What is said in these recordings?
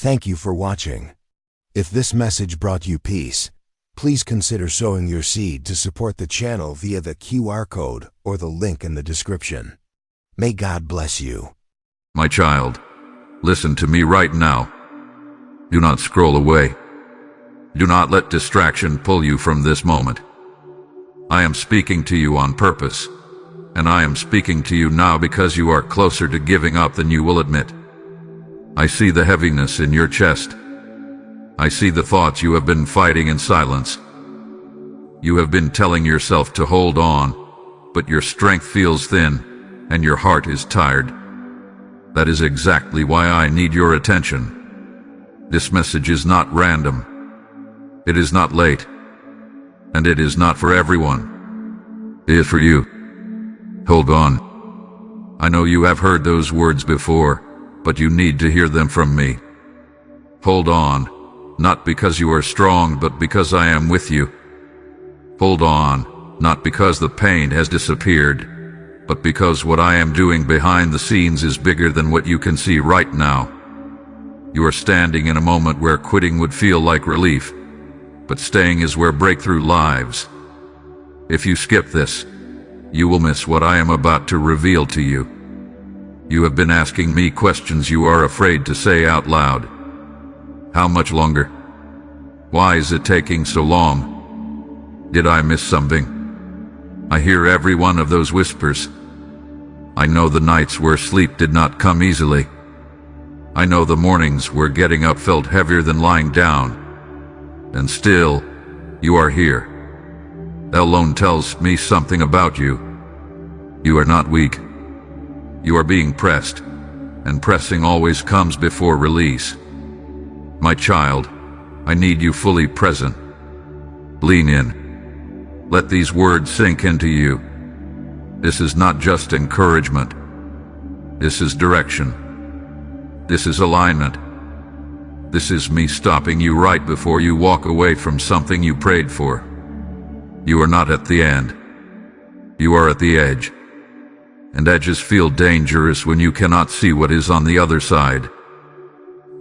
Thank you for watching. If this message brought you peace, please consider sowing your seed to support the channel via the QR code or the link in the description. May God bless you. My child, listen to me right now. Do not scroll away. Do not let distraction pull you from this moment. I am speaking to you on purpose, and I am speaking to you now because you are closer to giving up than you will admit. I see the heaviness in your chest. I see the thoughts you have been fighting in silence. You have been telling yourself to hold on, but your strength feels thin, and your heart is tired. That is exactly why I need your attention. This message is not random. It is not late. And it is not for everyone. It is for you. Hold on. I know you have heard those words before, but you need to hear them from me. Hold on, not because you are strong, but because I am with you. Hold on, not because the pain has disappeared, but because what I am doing behind the scenes is bigger than what you can see right now. You are standing in a moment where quitting would feel like relief, but staying is where breakthrough lives. If you skip this, you will miss what I am about to reveal to you. You have been asking me questions you are afraid to say out loud. How much longer? Why is it taking so long? Did I miss something? I hear every one of those whispers. I know the nights where sleep did not come easily. I know the mornings where getting up felt heavier than lying down. And still, you are here. That alone tells me something about you. You are not weak. You are being pressed, and pressing always comes before release. My child, I need you fully present. Lean in. Let these words sink into you. This is not just encouragement. This is direction. This is alignment. This is me stopping you right before you walk away from something you prayed for. You are not at the end. You are at the edge. And edges feel dangerous when you cannot see what is on the other side.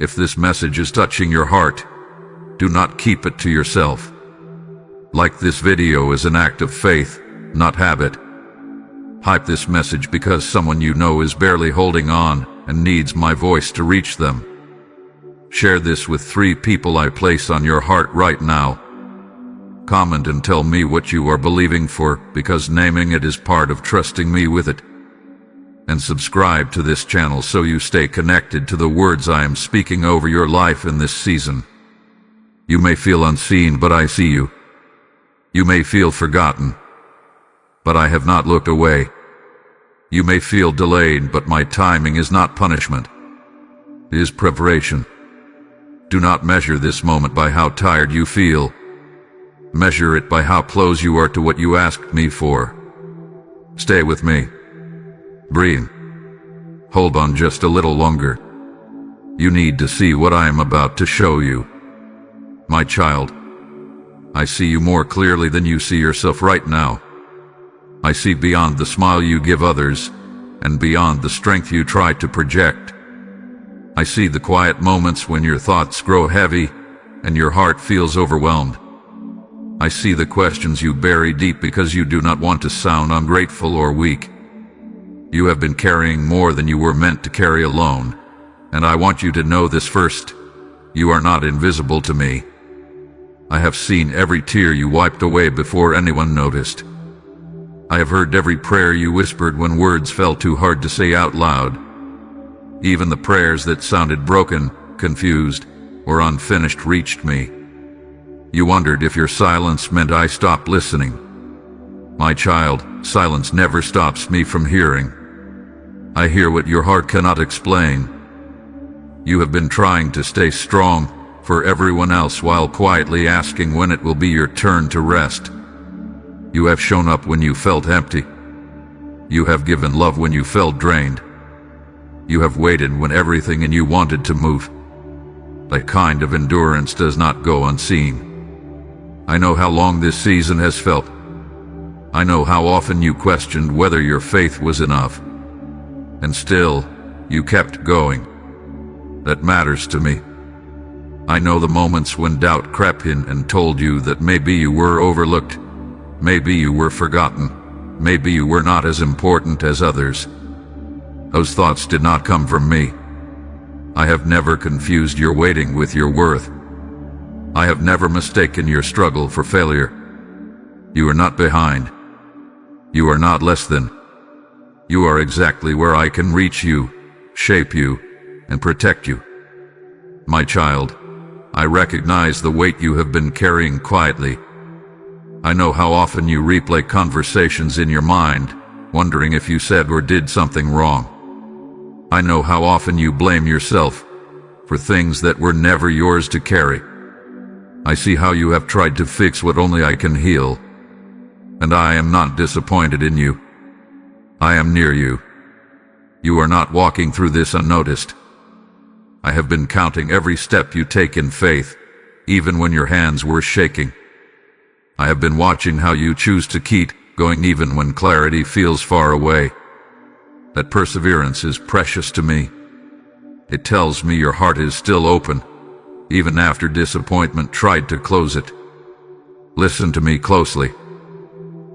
If this message is touching your heart, do not keep it to yourself. Like this video is an act of faith, not habit. Hype this message because someone you know is barely holding on and needs my voice to reach them. Share this with 3 people I place on your heart right now. Comment and tell me what you are believing for, because naming it is part of trusting me with it. And subscribe to this channel so you stay connected to the words I am speaking over your life in this season. You may feel unseen, but I see you. You may feel forgotten, but I have not looked away. You may feel delayed, but my timing is not punishment. It is preparation. Do not measure this moment by how tired you feel. Measure it by how close you are to what you asked me for. Stay with me. Breathe. Hold on just a little longer. You need to see what I am about to show you. My child, I see you more clearly than you see yourself right now. I see beyond the smile you give others, and beyond the strength you try to project. I see the quiet moments when your thoughts grow heavy and your heart feels overwhelmed. I see the questions you bury deep because you do not want to sound ungrateful or weak. You have been carrying more than you were meant to carry alone, and I want you to know this first. You are not invisible to me. I have seen every tear you wiped away before anyone noticed. I have heard every prayer you whispered when words felt too hard to say out loud. Even the prayers that sounded broken, confused, or unfinished reached me. You wondered if your silence meant I stopped listening. My child, silence never stops me from hearing. I hear what your heart cannot explain. You have been trying to stay strong for everyone else while quietly asking when it will be your turn to rest. You have shown up when you felt empty. You have given love when you felt drained. You have waited when everything in you wanted to move. That kind of endurance does not go unseen. I know how long this season has felt. I know how often you questioned whether your faith was enough. And still, you kept going. That matters to me. I know the moments when doubt crept in and told you that maybe you were overlooked, maybe you were forgotten, maybe you were not as important as others. Those thoughts did not come from me. I have never confused your waiting with your worth. I have never mistaken your struggle for failure. You are not behind. You are not less than. You are exactly where I can reach you, shape you, and protect you. My child, I recognize the weight you have been carrying quietly. I know how often you replay conversations in your mind, wondering if you said or did something wrong. I know how often you blame yourself for things that were never yours to carry. I see how you have tried to fix what only I can heal, and I am not disappointed in you. I am near you. You are not walking through this unnoticed. I have been counting every step you take in faith, even when your hands were shaking. I have been watching how you choose to keep going even when clarity feels far away. That perseverance is precious to me. It tells me your heart is still open, even after disappointment tried to close it. Listen to me closely.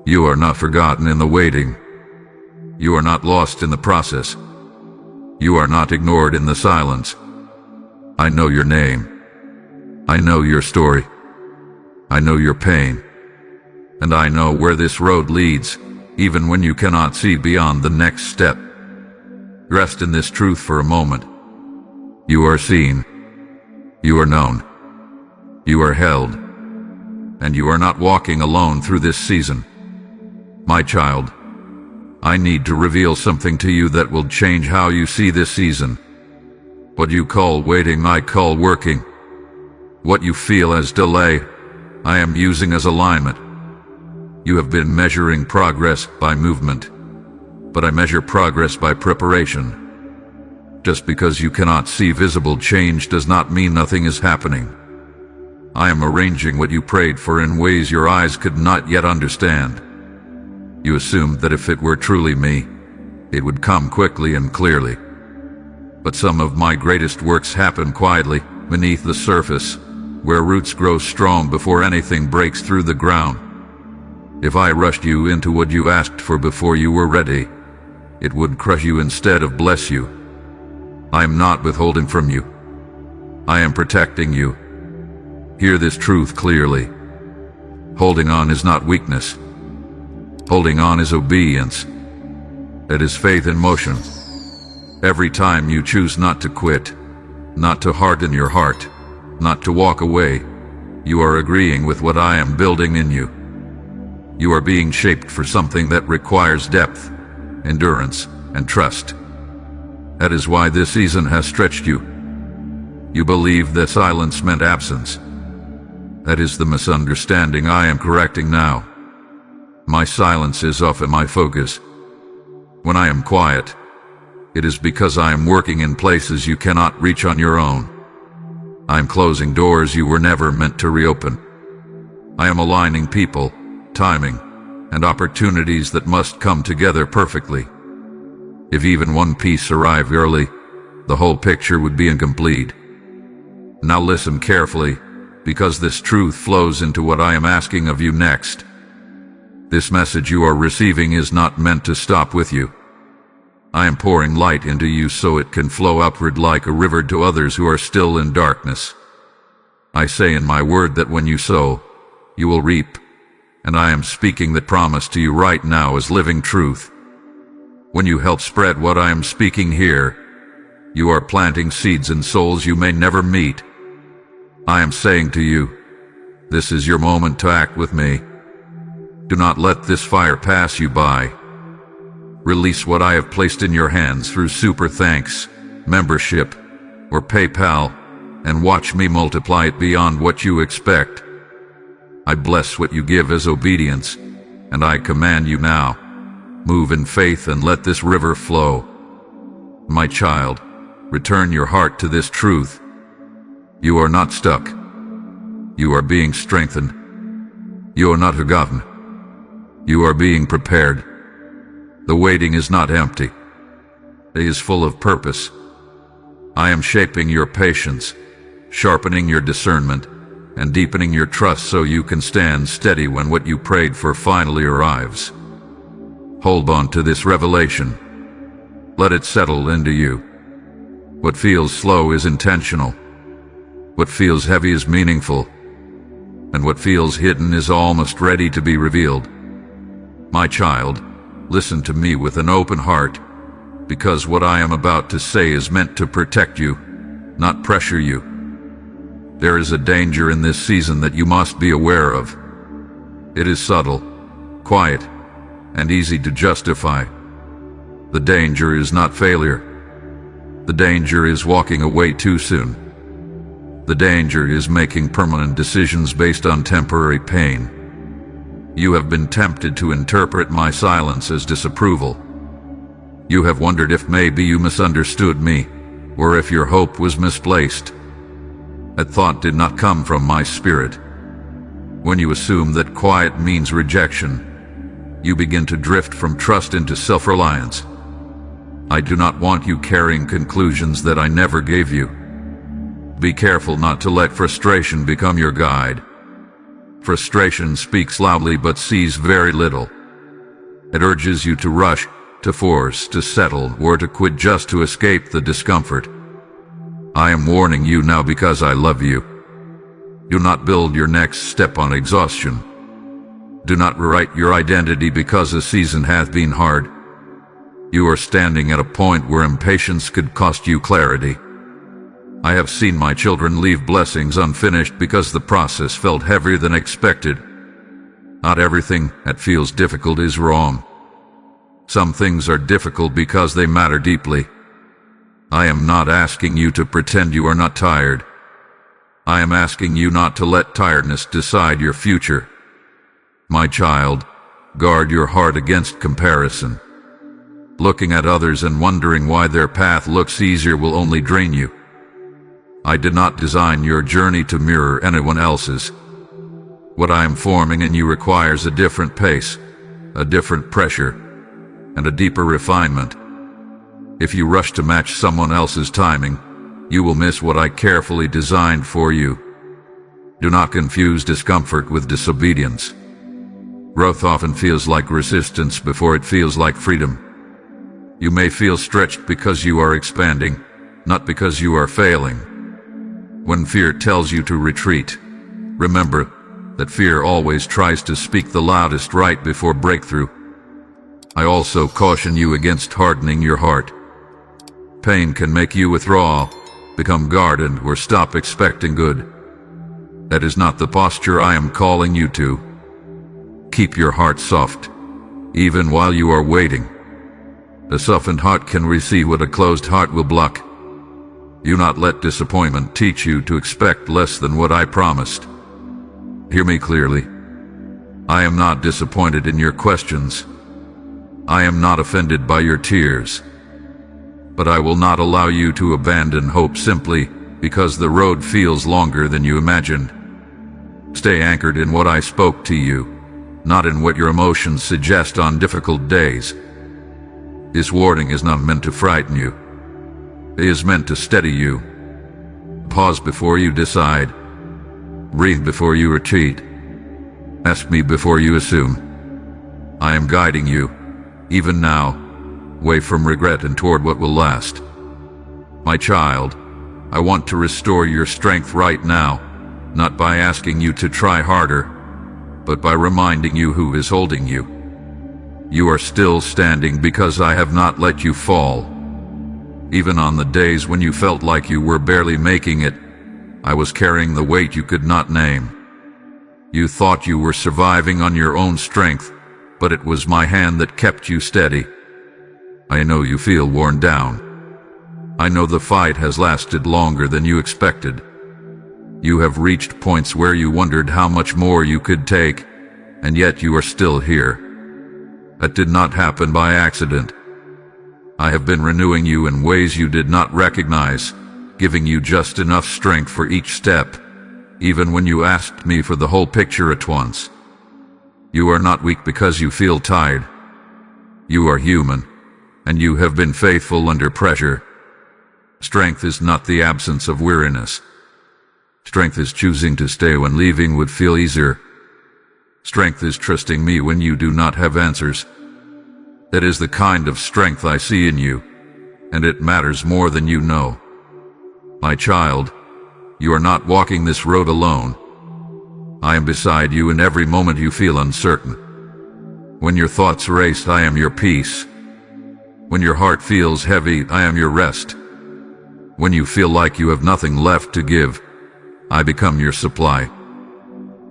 You are not forgotten in the waiting. You are not lost in the process. You are not ignored in the silence. I know your name. I know your story. I know your pain. And I know where this road leads, even when you cannot see beyond the next step. Rest in this truth for a moment. You are seen. You are known. You are held. And you are not walking alone through this season. My child, I need to reveal something to you that will change how you see this season. What you call waiting, I call working. What you feel as delay, I am using as alignment. You have been measuring progress by movement, but I measure progress by preparation. Just because you cannot see visible change does not mean nothing is happening. I am arranging what you prayed for in ways your eyes could not yet understand. You assumed that if it were truly me, it would come quickly and clearly. But some of my greatest works happen quietly, beneath the surface, where roots grow strong before anything breaks through the ground. If I rushed you into what you asked for before you were ready, it would crush you instead of bless you. I am not withholding from you. I am protecting you. Hear this truth clearly. Holding on is not weakness. Holding on is obedience. It is faith in motion. Every time you choose not to quit, not to harden your heart, not to walk away, you are agreeing with what I am building in you. You are being shaped for something that requires depth, endurance, and trust. That is why this season has stretched you. You believe that silence meant absence. That is the misunderstanding I am correcting now. My silence is often my focus. When I am quiet, it is because I am working in places you cannot reach on your own. I am closing doors you were never meant to reopen. I am aligning people, timing, and opportunities that must come together perfectly. If even one piece arrived early, the whole picture would be incomplete. Now listen carefully, because this truth flows into what I am asking of you next. This message you are receiving is not meant to stop with you. I am pouring light into you so it can flow upward like a river to others who are still in darkness. I say in my word that when you sow, you will reap, and I am speaking that promise to you right now as living truth. When you help spread what I am speaking here, you are planting seeds in souls you may never meet. I am saying to you, this is your moment to act with me. Do not let this fire pass you by. Release what I have placed in your hands through Super Thanks, membership, or PayPal, and watch me multiply it beyond what you expect. I bless what you give as obedience, and I command you now, move in faith and let this river flow. My child, return your heart to this truth. You are not stuck. You are being strengthened. You are not forgotten. You are being prepared. The waiting is not empty. It is full of purpose. I am shaping your patience, sharpening your discernment and deepening your trust so you can stand steady when what you prayed for finally arrives. Hold on to this revelation. Let it settle into you. What feels slow is intentional. What feels heavy is meaningful. And what feels hidden is almost ready to be revealed. My child, listen to me with an open heart, because what I am about to say is meant to protect you, not pressure you. There is a danger in this season that you must be aware of. It is subtle, quiet, and easy to justify. The danger is not failure. The danger is walking away too soon. The danger is making permanent decisions based on temporary pain. You have been tempted to interpret my silence as disapproval. You have wondered if maybe you misunderstood me, or if your hope was misplaced. That thought did not come from my spirit. When you assume that quiet means rejection, you begin to drift from trust into self-reliance. I do not want you carrying conclusions that I never gave you. Be careful not to let frustration become your guide. Frustration speaks loudly but sees very little. It urges you to rush, to force, to settle, or to quit just to escape the discomfort. I am warning you now because I love you. Do not build your next step on exhaustion. Do not rewrite your identity because the season hath been hard. You are standing at a point where impatience could cost you clarity. I have seen my children leave blessings unfinished because the process felt heavier than expected. Not everything that feels difficult is wrong. Some things are difficult because they matter deeply. I am not asking you to pretend you are not tired. I am asking you not to let tiredness decide your future. My child, guard your heart against comparison. Looking at others and wondering why their path looks easier will only drain you. I did not design your journey to mirror anyone else's. What I am forming in you requires a different pace, a different pressure, and a deeper refinement. If you rush to match someone else's timing, you will miss what I carefully designed for you. Do not confuse discomfort with disobedience. Growth often feels like resistance before it feels like freedom. You may feel stretched because you are expanding, not because you are failing. When fear tells you to retreat, remember that fear always tries to speak the loudest right before breakthrough. I also caution you against hardening your heart. Pain can make you withdraw, become guarded, or stop expecting good. That is not the posture I am calling you to. Keep your heart soft, even while you are waiting. A softened heart can receive what a closed heart will block. Do not let disappointment teach you to expect less than what I promised. Hear me clearly. I am not disappointed in your questions. I am not offended by your tears. But I will not allow you to abandon hope simply because the road feels longer than you imagined. Stay anchored in what I spoke to you, not in what your emotions suggest on difficult days. This warning is not meant to frighten you. It is meant to steady you. Pause before you decide. Breathe before you retreat. Ask me before you assume. I am guiding you, even now, away from regret and toward what will last. My child, I want to restore your strength right now, not by asking you to try harder, but by reminding you who is holding you. You are still standing because I have not let you fall. Even on the days when you felt like you were barely making it, I was carrying the weight you could not name. You thought you were surviving on your own strength, but it was my hand that kept you steady. I know you feel worn down. I know the fight has lasted longer than you expected. You have reached points where you wondered how much more you could take, and yet you are still here. That did not happen by accident. I have been renewing you in ways you did not recognize, giving you just enough strength for each step, even when you asked me for the whole picture at once. You are not weak because you feel tired. You are human, and you have been faithful under pressure. Strength is not the absence of weariness. Strength is choosing to stay when leaving would feel easier. Strength is trusting me when you do not have answers. That is the kind of strength I see in you, and it matters more than you know. My child, you are not walking this road alone. I am beside you in every moment you feel uncertain. When your thoughts race, I am your peace. When your heart feels heavy, I am your rest. When you feel like you have nothing left to give, I become your supply.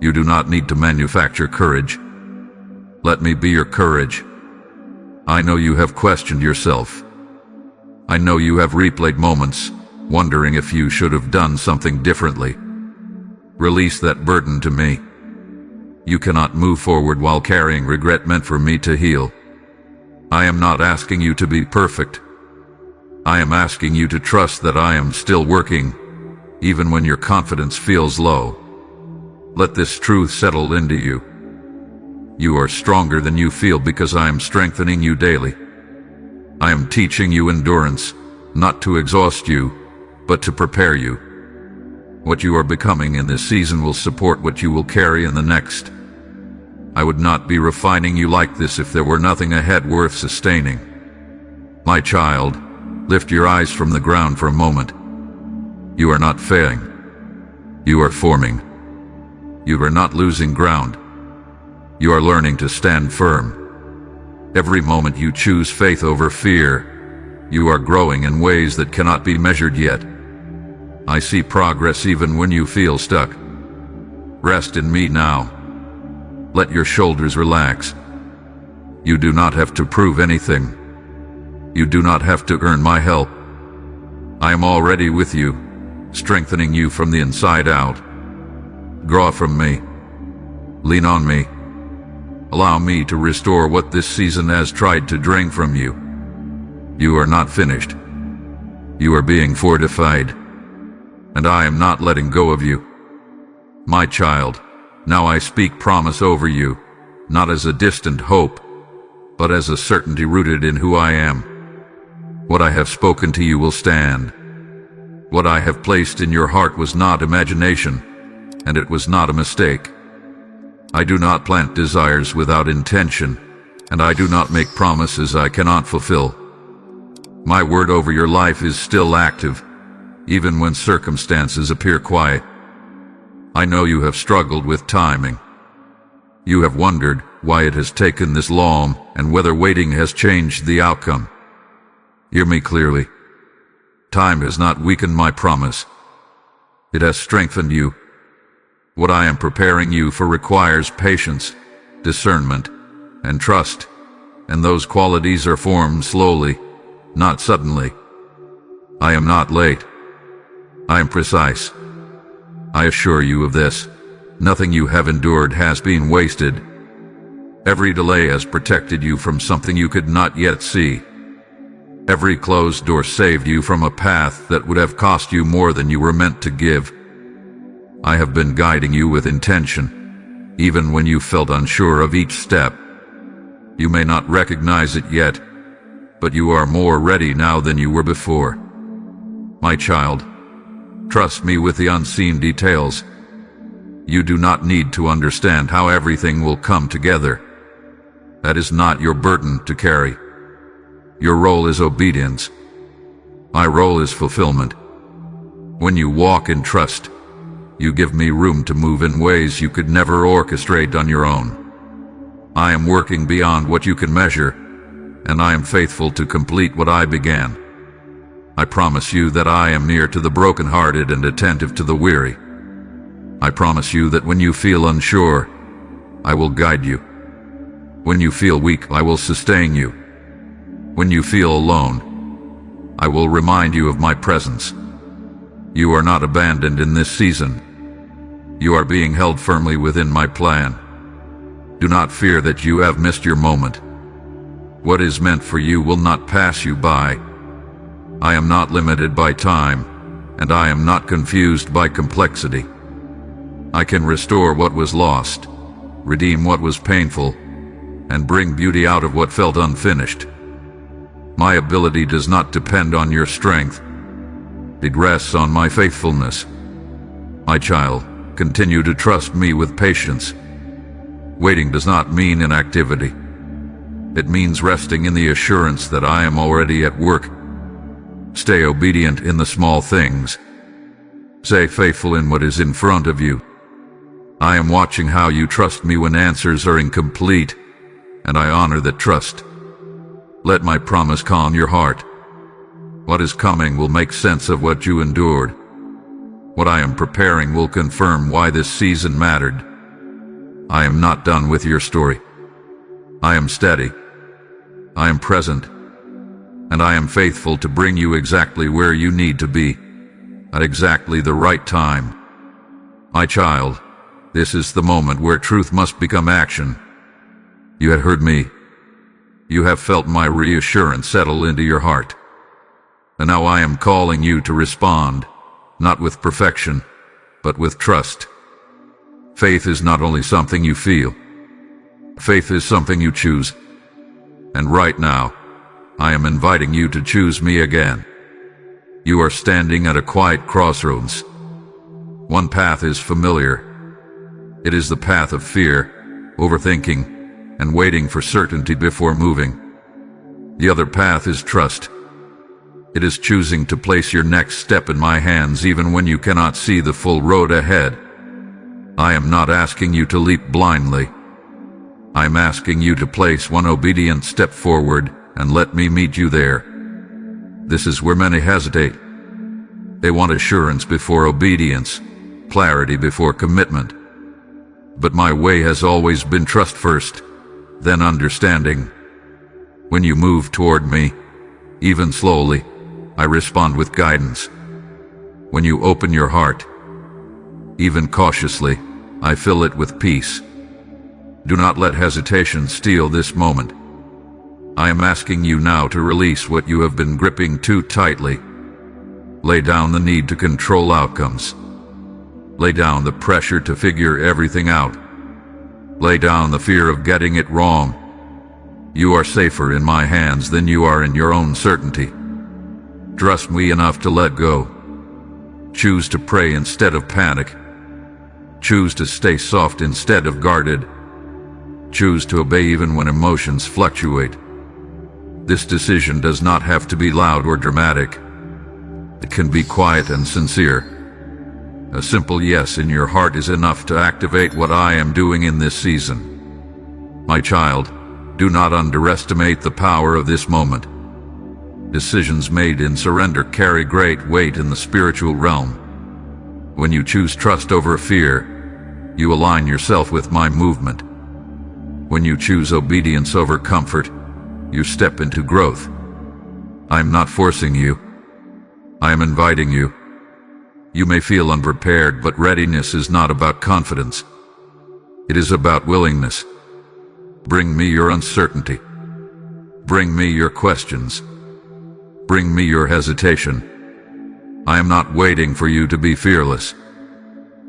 You do not need to manufacture courage. Let me be your courage. I know you have questioned yourself. I know you have replayed moments, wondering if you should have done something differently. Release that burden to me. You cannot move forward while carrying regret meant for me to heal. I am not asking you to be perfect. I am asking you to trust that I am still working, even when your confidence feels low. Let this truth settle into you. You are stronger than you feel because I am strengthening you daily. I am teaching you endurance, not to exhaust you, but to prepare you. What you are becoming in this season will support what you will carry in the next. I would not be refining you like this if there were nothing ahead worth sustaining. My child, lift your eyes from the ground for a moment. You are not failing. You are forming. You are not losing ground. You are learning to stand firm. Every moment you choose faith over fear, you are growing in ways that cannot be measured yet. I see progress even when you feel stuck. Rest in me now. Let your shoulders relax. You do not have to prove anything. You do not have to earn my help. I am already with you, strengthening you from the inside out. Draw from me. Lean on me. Allow me to restore what this season has tried to drain from you. You are not finished. You are being fortified. And I am not letting go of you. My child, now I speak promise over you, not as a distant hope, but as a certainty rooted in who I am. What I have spoken to you will stand. What I have placed in your heart was not imagination, and it was not a mistake. I do not plant desires without intention, and I do not make promises I cannot fulfill. My word over your life is still active, even when circumstances appear quiet. I know you have struggled with timing. You have wondered why it has taken this long and whether waiting has changed the outcome. Hear me clearly. Time has not weakened my promise. It has strengthened you. What I am preparing you for requires patience, discernment, and trust, and those qualities are formed slowly, not suddenly. I am not late. I am precise. I assure you of this. Nothing you have endured has been wasted. Every delay has protected you from something you could not yet see. Every closed door saved you from a path that would have cost you more than you were meant to give. I have been guiding you with intention, even when you felt unsure of each step. You may not recognize it yet, but you are more ready now than you were before. My child, trust me with the unseen details. You do not need to understand how everything will come together. That is not your burden to carry. Your role is obedience. My role is fulfillment. When you walk in trust, you give me room to move in ways you could never orchestrate on your own. I am working beyond what you can measure, and I am faithful to complete what I began. I promise you that I am near to the brokenhearted and attentive to the weary. I promise you that when you feel unsure, I will guide you. When you feel weak, I will sustain you. When you feel alone, I will remind you of my presence. You are not abandoned in this season. You are being held firmly within my plan. Do not fear that you have missed your moment. What is meant for you will not pass you by. I am not limited by time, and I am not confused by complexity. I can restore what was lost, redeem what was painful, and bring beauty out of what felt unfinished. My ability does not depend on your strength. It rests on my faithfulness. My child, continue to trust me with patience. Waiting does not mean inactivity. It means resting in the assurance that I am already at work. Stay obedient in the small things. Stay faithful in what is in front of you. I am watching how you trust me when answers are incomplete, and I honor that trust. Let my promise calm your heart. What is coming will make sense of what you endured. What I am preparing will confirm why this season mattered. I am not done with your story. I am steady. I am present. And I am faithful to bring you exactly where you need to be, at exactly the right time. My child, this is the moment where truth must become action. You had heard me. You have felt my reassurance settle into your heart. And now I am calling you to respond, not with perfection, but with trust. Faith is not only something you feel. Faith is something you choose. And right now, I am inviting you to choose me again. You are standing at a quiet crossroads. One path is familiar. It is the path of fear, overthinking, and waiting for certainty before moving. The other path is trust. It is choosing to place your next step in my hands even when you cannot see the full road ahead. I am not asking you to leap blindly. I am asking you to place one obedient step forward and let me meet you there. This is where many hesitate. They want assurance before obedience, clarity before commitment. But my way has always been trust first, then understanding. When you move toward me, even slowly, I respond with guidance. When you open your heart, even cautiously, I fill it with peace. Do not let hesitation steal this moment. I am asking you now to release what you have been gripping too tightly. Lay down the need to control outcomes. Lay down the pressure to figure everything out. Lay down the fear of getting it wrong. You are safer in my hands than you are in your own certainty. Trust me enough to let go. Choose to pray instead of panic. Choose to stay soft instead of guarded. Choose to obey even when emotions fluctuate. This decision does not have to be loud or dramatic. It can be quiet and sincere. A simple yes in your heart is enough to activate what I am doing in this season. My child, do not underestimate the power of this moment. Decisions made in surrender carry great weight in the spiritual realm. When you choose trust over fear, you align yourself with my movement. When you choose obedience over comfort, you step into growth. I am not forcing you. I am inviting you. You may feel unprepared, but readiness is not about confidence. It is about willingness. Bring me your uncertainty. Bring me your questions. Bring me your hesitation. I am not waiting for you to be fearless.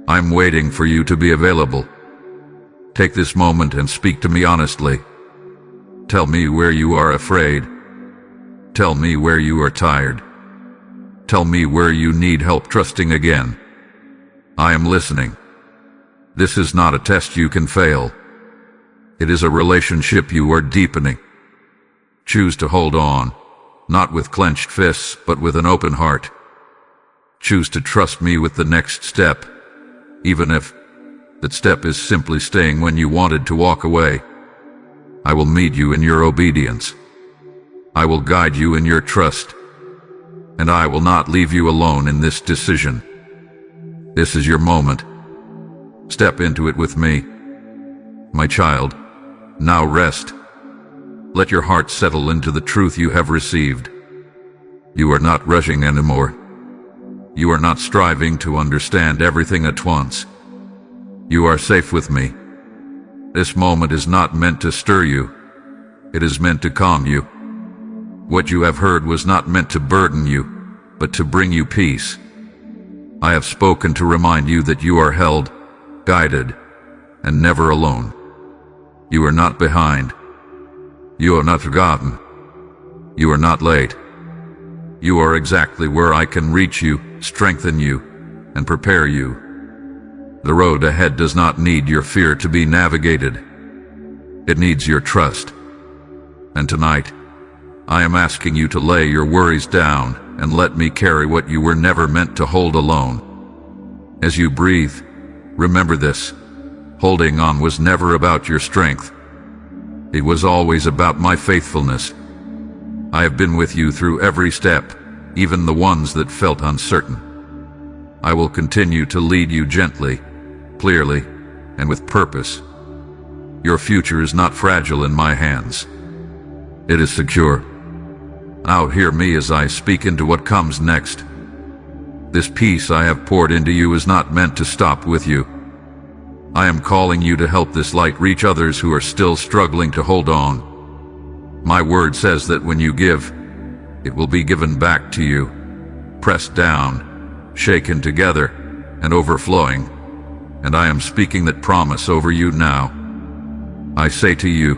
I'm waiting for you to be available. Take this moment and speak to me honestly. Tell me where you are afraid. Tell me where you are tired. Tell me where you need help trusting again. I am listening. This is not a test you can fail. It is a relationship you are deepening. Choose to hold on, not with clenched fists, but with an open heart. Choose to trust me with the next step, even if that step is simply staying when you wanted to walk away. I will meet you in your obedience. I will guide you in your trust. And I will not leave you alone in this decision. This is your moment. Step into it with me. My child, now rest. Let your heart settle into the truth you have received. You are not rushing anymore. You are not striving to understand everything at once. You are safe with me. This moment is not meant to stir you. It is meant to calm you. What you have heard was not meant to burden you, but to bring you peace. I have spoken to remind you that you are held, guided, and never alone. You are not behind. You are not forgotten. You are not late. You are exactly where I can reach you, strengthen you, and prepare you. The road ahead does not need your fear to be navigated. It needs your trust. And tonight, I am asking you to lay your worries down and let me carry what you were never meant to hold alone. As you breathe, remember this: holding on was never about your strength. It was always about my faithfulness. I have been with you through every step, even the ones that felt uncertain. I will continue to lead you gently, clearly, and with purpose. Your future is not fragile in my hands. It is secure. Now hear me as I speak into what comes next. This peace I have poured into you is not meant to stop with you. I am calling you to help this light reach others who are still struggling to hold on. My word says that when you give, it will be given back to you, pressed down, shaken together, and overflowing. And I am speaking that promise over you now. I say to you,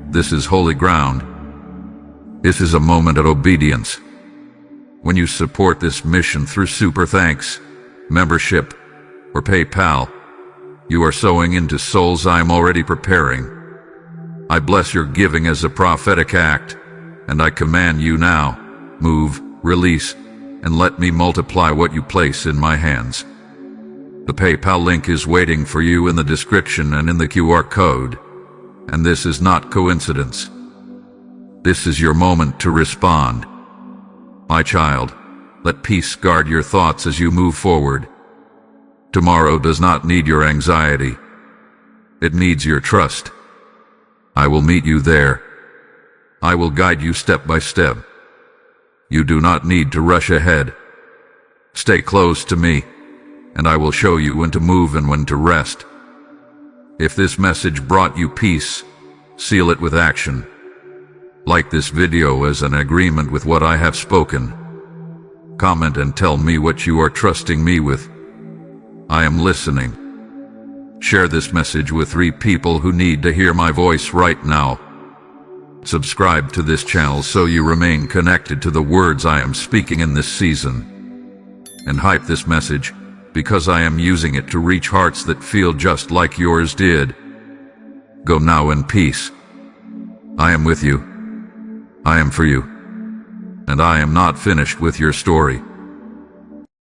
this is holy ground. This is a moment of obedience. When you support this mission through Super Thanks, membership, or PayPal, you are sowing into souls I am already preparing. I bless your giving as a prophetic act, and I command you now, move, release, and let me multiply what you place in my hands. The PayPal link is waiting for you in the description and in the QR code, and this is not coincidence. This is your moment to respond. My child, let peace guard your thoughts as you move forward. Tomorrow does not need your anxiety. It needs your trust. I will meet you there. I will guide you step by step. You do not need to rush ahead. Stay close to me, and I will show you when to move and when to rest. If this message brought you peace, seal it with action. Like this video as an agreement with what I have spoken. Comment and tell me what you are trusting me with. I am listening. Share this message with 3 people who need to hear my voice right now. Subscribe to this channel so you remain connected to the words I am speaking in this season. And hype this message, because I am using it to reach hearts that feel just like yours did. Go now in peace. I am with you. I am for you. And I am not finished with your story.